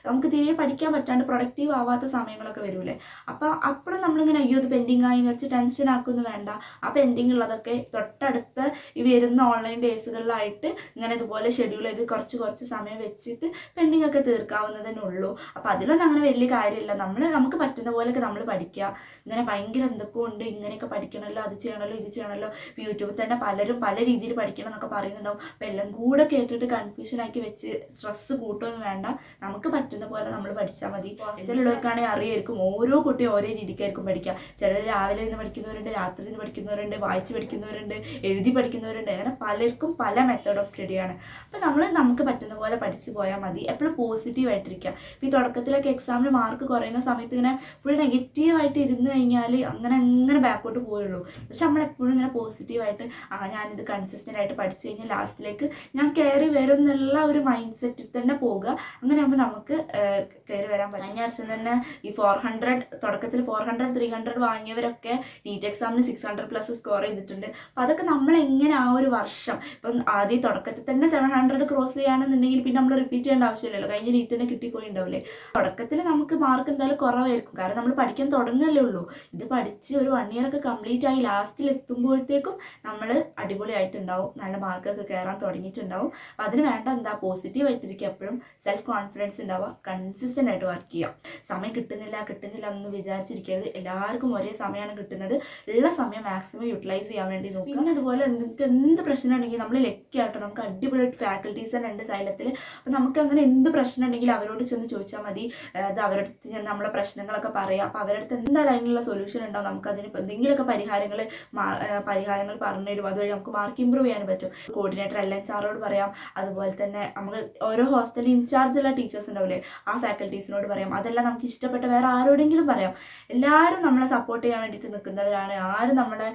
നമുക്ക് തീരെ പഠിക്കാൻ പറ്റാണ്ട് പ്രൊഡക്റ്റീവ് ആവാത്ത സമയങ്ങളൊക്കെ വരൂലേ. അപ്പോൾ അപ്പോഴും നമ്മളിങ്ങനെ അയ്യോ ഇത് പെൻഡിങ് ആയി വെച്ച് ടെൻഷൻ ആക്കൊന്നും വേണ്ട. ആ പെൻഡിങ് ഉള്ളതൊക്കെ തൊട്ടടുത്ത് ഈ വരുന്ന ഓൺലൈൻ ഡേയ്സുകളിലായിട്ട് ഇങ്ങനെ ഇതുപോലെ ഷെഡ്യൂൾ ചെയ്ത് കുറച്ച് സമയം വെച്ചിട്ട് പെൻഡിങ് ഒക്കെ തീർക്കാവുന്നതന്നെ ഉള്ളൂ. അപ്പോൾ അതിലൊന്നും അങ്ങനെ വലിയ കാര്യമില്ല. നമുക്ക് പറ്റുന്ന പോലെയൊക്കെ നമ്മൾ പഠിക്കുക. ഇങ്ങനെ ഭയങ്കര എന്തൊക്കെ ഉണ്ട്, ഇങ്ങനെയൊക്കെ പഠിക്കണമല്ലോ, അത് ചെയ്യണമല്ലോ, ഇത് ചെയ്യണമല്ലോ. ഇപ്പോൾ യൂട്യൂബിൽ തന്നെ പലരും പല രീതിയിൽ പഠിക്കണം എന്നൊക്കെ പറയുന്നുണ്ടാവും. അപ്പോൾ എല്ലാം കൂടെ കേട്ടിട്ട് കൺഫ്യൂഷനാക്കി വെച്ച് സ്ട്രെസ്സ് കൂട്ടുമൊന്നും വേണ്ട. നമുക്ക് പറ്റുന്ന പോലെ നമ്മൾ പഠിച്ചാൽ മതി. ഹോസ്റ്റലിലുള്ളവർക്കാണെങ്കിൽ അറിയായിരിക്കും ഓരോ കുട്ടിയും ഓരോ രീതിക്കായിരിക്കും പഠിക്കുക. ചിലർ രാവിലെ നിന്ന് പഠിക്കുന്നവരുണ്ട്, രാത്രി നിന്ന് പഠിക്കുന്നവരുണ്ട്, വായിച്ച് പഠിക്കുന്നവരുണ്ട്, എഴുതി പഠിക്കുന്നവരുണ്ട്. അങ്ങനെ പലർക്കും പല മെത്തേഡ് ഓഫ് സ്റ്റഡിയാണ്. അപ്പോൾ നമുക്ക് പറ്റുന്ന പോലെ പഠിച്ച് പോയാൽ മതി. എപ്പോഴും പോസിറ്റീവായിട്ടിരിക്കുക. ഇപ്പോൾ ഈ തുടക്കത്തിലൊക്കെ എക്സാമിന് മാർക്ക് കുറയുന്ന സമയത്ത് ഇങ്ങനെ ഫുൾ നെഗറ്റീവായിട്ട് ഇരുന്ന് കഴിഞ്ഞാൽ അങ്ങനെ ബാക്കോട്ട് പോയുള്ളൂ. പക്ഷെ നമ്മളെപ്പോഴും ഇങ്ങനെ പോസിറ്റീവായിട്ട് ഞാനിത് കൺസിസ്റ്റൻ്റ് ആയിട്ട് പഠിച്ചു കഴിഞ്ഞാൽ ലാസ്റ്റിലേക്ക് ഞാൻ കയറി വരും എന്നുള്ള ഒരു മൈൻഡ് സെറ്റിൽ തന്നെ പോവുക. അങ്ങനെ ആകുമ്പോൾ നമുക്ക് കയറി വരാൻ പറ്റും. കഴിഞ്ഞ വർഷം തന്നെ ഈ 400 തുടക്കത്തിൽ 400, 300 വാങ്ങിയവരൊക്കെ നീറ്റ് എക്സാമിന് 600+ സ്കോർ ചെയ്തിട്ടുണ്ട്. അപ്പോൾ അതൊക്കെ നമ്മളെങ്ങനെ ആ ഒരു വർഷം ഇപ്പം ആദ്യം തുടക്കത്തിൽ തന്നെ 700 ക്രോസ് ചെയ്യുകയാണെന്നുണ്ടെങ്കിൽ പിന്നെ നമ്മൾ റിപ്പീറ്റ് ചെയ്യേണ്ട ആവശ്യമില്ലല്ലോ. കഴിഞ്ഞ നീറ്റ് തന്നെ കിട്ടിപ്പോയിണ്ടാവില്ലേ. തുടക്കത്തിൽ നമുക്ക് മാർക്ക് എന്തായാലും കുറവായിരിക്കും, കാരണം നമ്മൾ പഠിക്കാൻ തുടങ്ങല്ലേ ഉള്ളൂ. ഇത് പഠിച്ച് ഒരു 1 ഇയർ ഒക്കെ കംപ്ലീറ്റ് ആയി ലാസ്റ്റിൽ എത്തുമ്പോഴത്തേക്കും നമ്മൾ അടിപൊളിയായിട്ടുണ്ടാവും, നല്ല മാർക്കൊക്കെ കയറാൻ തുടങ്ങിയിട്ടുണ്ടാവും. അപ്പോൾ അതിന് വേണ്ട എന്താ, പോസിറ്റീവായിട്ടിരിക്കുക, എപ്പോഴും സെൽഫ് കോൺഫിഡൻസ് ഉണ്ടാവുക, കൺസിസ്റ്റൻ്റ് ആയിട്ട് വർക്ക് ചെയ്യുക. സമയം കിട്ടുന്നില്ല എന്ന് വിചാരിച്ചിരിക്കരുത്. എല്ലാവർക്കും ഒരേ സമയമാണ് കിട്ടുന്നത്. ഉള്ള സമയം മാക്സിമം യൂട്ടിലൈസ് ചെയ്യാൻ വേണ്ടി നോക്കുക. പിന്നെ അതുപോലെ എന്ത് പ്രശ്നം ഉണ്ടെങ്കിൽ നമ്മൾ ലക്കിയാട്ടോ, നമുക്ക് അടിപൊളിയായിട്ട് ഫാക്കൽറ്റീസ് തന്നെ ഉണ്ട് സൈലത്തിൽ. അപ്പോൾ നമുക്ക് അങ്ങനെ എന്ത് പ്രശ്നം ഉണ്ടെങ്കിലും അവരോട് ചെന്ന് ചോദിച്ചാൽ മതി. അത് അവരുടെ അടുത്ത് നമ്മളെ പ്രശ്നങ്ങളൊക്കെ പറയാം. അപ്പോൾ അവരുടെ അടുത്ത് എന്തായാലും അതിനുള്ള സൊല്യൂഷൻ ഉണ്ടാവും. നമുക്കതിന് എന്തെങ്കിലുമൊക്കെ പരിഹാരങ്ങൾ പറഞ്ഞു തരും. അതുവഴി നമുക്ക് മാർക്ക് ഇമ്പ്രൂവ് ചെയ്യാൻ പറ്റും. കോർഡിനേറ്റർ LN സാറോട് പറയാം. അതുപോലെ തന്നെ നമുക്ക് ഓരോ ഹോസ്റ്റലിൽ ഇൻചാർജുള്ള ടീച്ചേഴ്സ് ഉണ്ടാവില്ലേ, ആ ഫാക്കൽറ്റീസിനോട് പറയാം. അതെല്ലാം നമുക്ക് ഇഷ്ടപ്പെട്ട വേറെ ആരോടെങ്കിലും പറയാം. എല്ലാവരും നമ്മളെ സപ്പോർട്ട് ചെയ്യാൻ വേണ്ടിയിട്ട് നിൽക്കുന്നവരാണ്. ആരും നമ്മളെ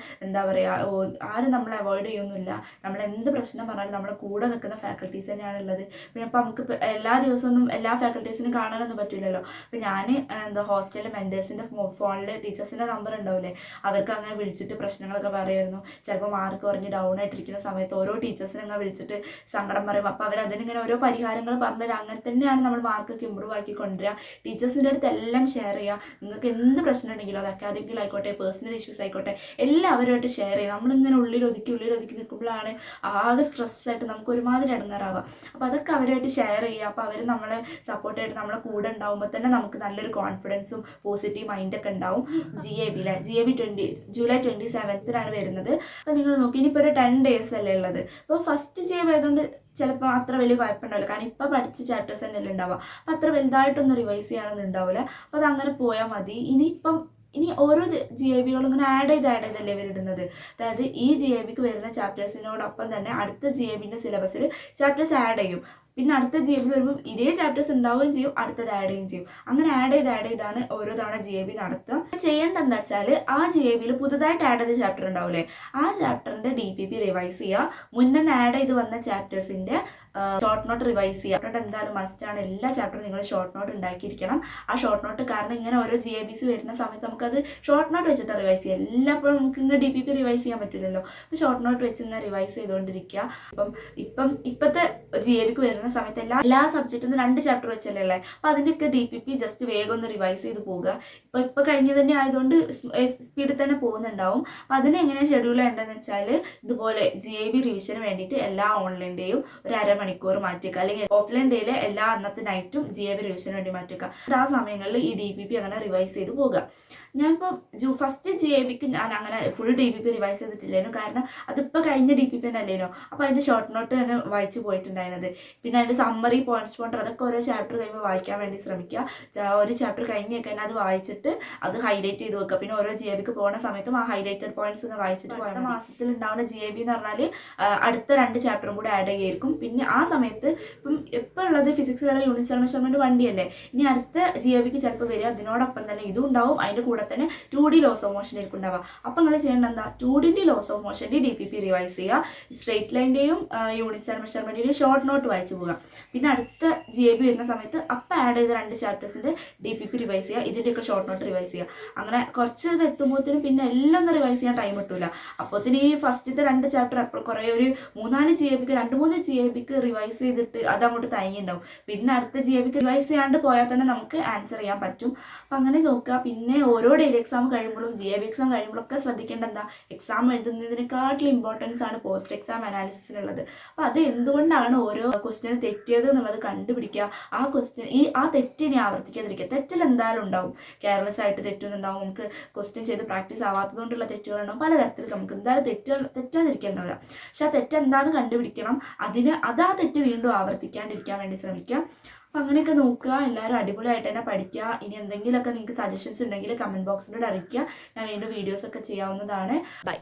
ആരും നമ്മളെ അവോയ്ഡ് ചെയ്യൊന്നുമില്ല. നമ്മൾ എന്ത് പ്രശ്നം പറഞ്ഞാലും നമ്മളെ കൂടെ നിൽക്കുന്ന ഫാക്കൽറ്റീസ് തന്നെയാണ് ഉള്ളത്. പിന്നെ അപ്പോൾ നമുക്ക് എല്ലാ ദിവസമൊന്നും എല്ലാ ഫാക്കൽറ്റീസിനും കാണാനൊന്നും പറ്റില്ലല്ലോ. അപ്പോൾ ഞാൻ ഹോസ്റ്റലിലെ മെൻറ്റേഴ്സിൻ്റെ ഫോണിൽ ടീച്ചേഴ്സിൻ്റെ നമ്പർ ഉണ്ടാവില്ലേ, അവർക്ക് അങ്ങനെ വിളിച്ചിട്ട് പ്രശ്നങ്ങളൊക്കെ പറയുമായിരുന്നു. ചിലപ്പോൾ മാർക്ക് കുറഞ്ഞ് ഡൗൺ ആയിട്ടിരിക്കുന്ന സമയത്ത് ഓരോ ടീച്ചേഴ്സിനെ അങ്ങനെ വിളിച്ചിട്ട് സങ്കടം പറയും. അപ്പോൾ അവരതിനിങ്ങനെ ഓരോ പരിഹാരങ്ങൾ പറഞ്ഞുതരാം. അങ്ങനെ തന്നെയാണ് നമ്മൾ മാർക്കൊക്കെ ഇമ്പ്രൂവ് ആക്കി കൊണ്ടുവരിക. ടീച്ചേഴ്സിൻ്റെ അടുത്ത് എല്ലാം ഷെയർ ചെയ്യുക. നിങ്ങൾക്ക് എന്ത് പ്രശ്നം ഉണ്ടെങ്കിലും, അത് അക്കാദമിക്കലായിക്കോട്ടെ, പേഴ്സണൽ ഇഷ്യൂസ് ആയിക്കോട്ടെ, എല്ലാവരുമായിട്ട് ഷെയർ ചെയ്യുക. നമ്മളിങ്ങനെ ഉള്ളിലൊതുക്കി നിൽക്കുമ്പോഴാണ് ആകെ സ്ട്രെസ്സായിട്ട് നമുക്ക് ഒരുമാതിരി ഇടങ്ങാറാവുക. അപ്പോൾ അതൊക്കെ അവരുമായിട്ട് ഷെയർ ചെയ്യുക. അപ്പോൾ അവർ നമ്മളെ സപ്പോർട്ടായിട്ട് നമ്മളെ കൂടെ ഉണ്ടാകുമ്പോൾ തന്നെ നമുക്ക് നല്ലൊരു കോൺഫിഡൻസും പോസിറ്റീവ് മൈൻഡൊക്കെ ഉണ്ടാവും. GAB ജൂലൈ 27 വരുന്നത്. അപ്പോൾ നിങ്ങൾ നോക്കി, ഇനിയിപ്പോൾ ഒരു 10 days അല്ലേ ഉള്ളത്. അപ്പോൾ ഫസ്റ്റ് GAB ആയതുകൊണ്ട് ചിലപ്പോൾ അത്ര വലിയ കുഴപ്പമുണ്ടാവില്ല, കാരണം ഇപ്പോൾ പഠിച്ച ചാപ്റ്റേഴ്സ് തന്നെയല്ലേ ഉണ്ടാവുക. അപ്പോൾ അത്ര വലുതായിട്ടൊന്നും റിവൈസ് ചെയ്യാനൊന്നും ഉണ്ടാവില്ല. അപ്പോൾ അതങ്ങനെ പോയാൽ മതി. ഇനിയിപ്പം ഇനി ഓരോ GABകളും ഇങ്ങനെ ആഡ് ചെയ്തല്ലേ ഇവരിടുന്നത്. അതായത് ഈ GABക്ക് വരുന്ന ചാപ്റ്റേഴ്സിനോടൊപ്പം തന്നെ അടുത്ത GABന്റെ സിലബസിൽ ചാപ്റ്റേഴ്സ് ആഡ് ചെയ്യും. പിന്നെ അടുത്ത GAB വരുമ്പോൾ ഇതേ ചാപ്റ്റേഴ്സ് ഉണ്ടാവുകയും ചെയ്യും, അടുത്തത് ആഡ് ചെയ്യുകയും ചെയ്യും. അങ്ങനെ ആഡ് ചെയ്താണ് ഓരോ തവണ GAB നടത്തുക. ചെയ്യേണ്ടത് എന്താ വെച്ചാൽ ആ GABയിൽ പുതുതായിട്ട് ആഡ് ചെയ്ത ചാപ്റ്റർ ഉണ്ടാവില്ലേ, ആ ചാപ്റ്ററിന്റെ DPP റിവൈസ് ചെയ്യുക. മുന്നേ ആഡ് ചെയ്ത് വന്ന ചാപ്റ്റേഴ്സിന്റെ ഷോർട്ട് നോട്ട് റിവൈസ് ചെയ്യുക. ഷോർട്ട് നോട്ട് എന്തായാലും മസ്റ്റാണ്. എല്ലാ ചാപ്റ്ററും നിങ്ങൾ ഷോർട്ട് നോട്ട് ഉണ്ടാക്കിയിരിക്കണം. ആ ഷോർട്ട് നോട്ട് കാരണം ഇങ്ങനെ ഓരോ GABs വരുന്ന സമയത്ത് നമുക്കത് ഷോർട്ട് നോട്ട് വെച്ചിട്ട് റിവൈസ് ചെയ്യാം. എല്ലാപ്പോഴും നമുക്ക് ഇങ്ങനെ DPP റിവൈസ് ചെയ്യാൻ പറ്റില്ലല്ലോ. അപ്പോൾ ഷോർട്ട് നോട്ട് വെച്ച് ഇങ്ങനെ റിവൈസ് ചെയ്തുകൊണ്ടിരിക്കുക. ഇപ്പോഴത്തെ GABക്ക് വരുന്ന സമയത്ത് എല്ലാ സബ്ജക്റ്റിൽ നിന്ന് 2 ചാപ്റ്റർ വെച്ചല്ലേ ഉള്ളത്. അപ്പോൾ അതിൻ്റെയൊക്കെ DPP ജസ്റ്റ് വേഗം ഒന്ന് റിവൈസ് ചെയ്ത് പോകുക. ഇപ്പോൾ കഴിഞ്ഞ തന്നെ ആയതുകൊണ്ട് സ്പീഡിൽ തന്നെ പോകുന്നുണ്ടാവും. അപ്പോൾ അതിനെങ്ങനെയാണ് ഷെഡ്യൂൾ ചെയ്യേണ്ടതെന്ന് വെച്ചാൽ ഇതുപോലെ GAB റിവിഷന് വേണ്ടിയിട്ട് എല്ലാ ഓൺലൈൻ ഡേയും ഒരു അരമണിക്കൂർ മാറ്റിവെക്കുക, അല്ലെങ്കിൽ ഓഫ്ലൈൻ ഡേയിലെ എല്ലാ അന്നത്തെ നൈറ്റും GAB റിവിഷന് വേണ്ടി മാറ്റിവെക്കുക. ആ സമയങ്ങളിൽ ഈ DPP അങ്ങനെ റിവൈസ് ചെയ്ത് പോകുക. ഞാനിപ്പോൾ ഫസ്റ്റ് GABക്ക് ഞാൻ അങ്ങനെ ഫുൾ DPP റിവൈസ് ചെയ്തിട്ടില്ലായിരുന്നു. കാരണം അതിപ്പോൾ കഴിഞ്ഞ DPP തന്നെ അല്ലേനോ. അപ്പോൾ അതിൻ്റെ ഷോർട്ട് നോട്ട് തന്നെ വായിച്ച് പോയിട്ടുണ്ടായിരുന്നത്. പിന്നെ അതിൻ്റെ സമ്മറി, പോയിന്റ്സ് പോയിന്റർ അതൊക്കെ ഓരോ ചാപ്റ്റർ കഴിയുമ്പോൾ വായിക്കാൻ വേണ്ടി ശ്രമിക്കുക. ഒരു ചാപ്റ്റർ കഴിഞ്ഞ് കഴിഞ്ഞാൽ അത് വായിച്ചിട്ട് അത് ഹൈലൈറ്റ് ചെയ്ത് വെക്കുക. പിന്നെ ഓരോ GABക്ക് പോകുന്ന സമയത്തും ആ ഹൈലൈറ്റഡ് പോയിന്റ്സ് ഒന്ന് വായിച്ചിട്ട് അടുത്ത മാസത്തിൽ ഉണ്ടാവുന്ന GAB എന്ന് പറഞ്ഞാൽ അടുത്ത 2 ചാപ്റ്ററും കൂടെ ആഡ് ചെയ്യുമായിരിക്കും. പിന്നെ ആ സമയത്ത് ഇപ്പോൾ ഉള്ളത് ഫിസിക്സിലുള്ള യൂണിറ്റ് സെൽ മെഷർമെന്റ് വണ്ടിയല്ലേ. ഇനി അടുത്ത GABക്ക് ചിലപ്പോൾ വരിക അതിനോടൊപ്പം തന്നെ ഇതും ഉണ്ടാവും. അതിൻ്റെ കൂടെ തന്നെ 2D ലോസ് ഓഫ് മോഷൻ ആയിരിക്കും ഉണ്ടാവുക. അപ്പോൾ നിങ്ങൾ ചെയ്യേണ്ട എന്താ, 2D ലോസ് ഓഫ് മോഷൻ്റെ DPP റിവൈസ് ചെയ്യുക. സ്ട്രെയിറ്റ് ലൈൻ്റെയും യൂണിറ്റ് സെൽ മെഷർമെൻറ്റിൻ്റെയും ഷോർട്ട് നോട്ട് വായിച്ചു പോവുക. പിന്നെ അടുത്ത GAB വരുന്ന സമയത്ത് അപ്പം ആഡ് ചെയ്ത 2 ചാപ്റ്റേഴ്സിൻ്റെ DPP റിവൈസ് ചെയ്യുക. ഇതിൻ്റെയൊക്കെ ഷോർട്ട് നോട്ട് റിവൈസ് ചെയ്യുക. അങ്ങനെ കുറച്ച് എത്തുമ്പോഴത്തേനും പിന്നെ എല്ലാം ഒന്ന് റിവൈസ് ചെയ്യാൻ ടൈം കിട്ടില്ല. അപ്പോഴത്തേന് ഈ ഫസ്റ്റത്തെ 2 ചാപ്റ്റർ അപ്പോൾ കുറേ ഒരു 3-4 GABക്ക് 2-3 GABക്ക് റിവൈസ് ചെയ്തിട്ട് അതങ്ങോട്ട് തങ്ങിയിട്ടുണ്ടാവും. പിന്നെ അടുത്ത GABക്ക് റിവൈസ് ചെയ്യാണ്ട് പോയാൽ തന്നെ നമുക്ക് ആൻസർ ചെയ്യാൻ പറ്റും. അപ്പം അങ്ങനെ നോക്കുക. പിന്നെ ഓരോ ഡെയിലി എക്സാം കഴിയുമ്പോഴും GAB എക്സാം കഴിയുമ്പോഴൊക്കെ ശ്രദ്ധിക്കേണ്ട എന്താ, എക്സാം എഴുതുന്നതിനെക്കാട്ടിലും ഇമ്പോർട്ടൻസ് ആണ് പോസ്റ്റ് എക്സാം അനാലിസിസിനുള്ളത്. അപ്പോൾ അത് എന്തുകൊണ്ടാണ് ഓരോ ക്വസ്റ്റ്യൻ തെറ്റിയത് എന്നുള്ളത് കണ്ടുപിടിക്കുക. ആ തെറ്റിനെ ആവർത്തിക്കാതിരിക്കുക. തെറ്റിൽ എന്തായാലും ഉണ്ടാവും, കെയർലെസ് ആയിട്ട് തെറ്റുന്നുണ്ടാവും, നമുക്ക് ക്വസ്റ്റ്യൻ ചെയ്ത് പ്രാക്ടീസ് ആവാത്തത് കൊണ്ടുള്ള തെറ്റുകളുണ്ടാവും. പലതരത്തിൽ നമുക്ക് എന്തായാലും തെറ്റാതിരിക്കേണ്ടവരാ. പക്ഷെ ആ തെറ്റെന്താണെന്ന് കണ്ടുപിടിക്കണം. ആ തെറ്റ് വീണ്ടും ആവർത്തിക്കാണ്ടിരിക്കാൻ വേണ്ടി ശ്രമിക്കുക. അപ്പം അങ്ങനെയൊക്കെ നോക്കുക. എല്ലാവരും അടിപൊളിയായിട്ട് തന്നെ പഠിക്കുക. ഇനി എന്തെങ്കിലുമൊക്കെ നിങ്ങൾക്ക് സജഷൻസ് ഉണ്ടെങ്കിൽ കമൻറ്റ് ബോക്സിലൂടെ അറിയിക്കുക. ഞാൻ വീണ്ടും വീഡിയോസൊക്കെ ചെയ്യാവുന്നതാണ്. ബൈ.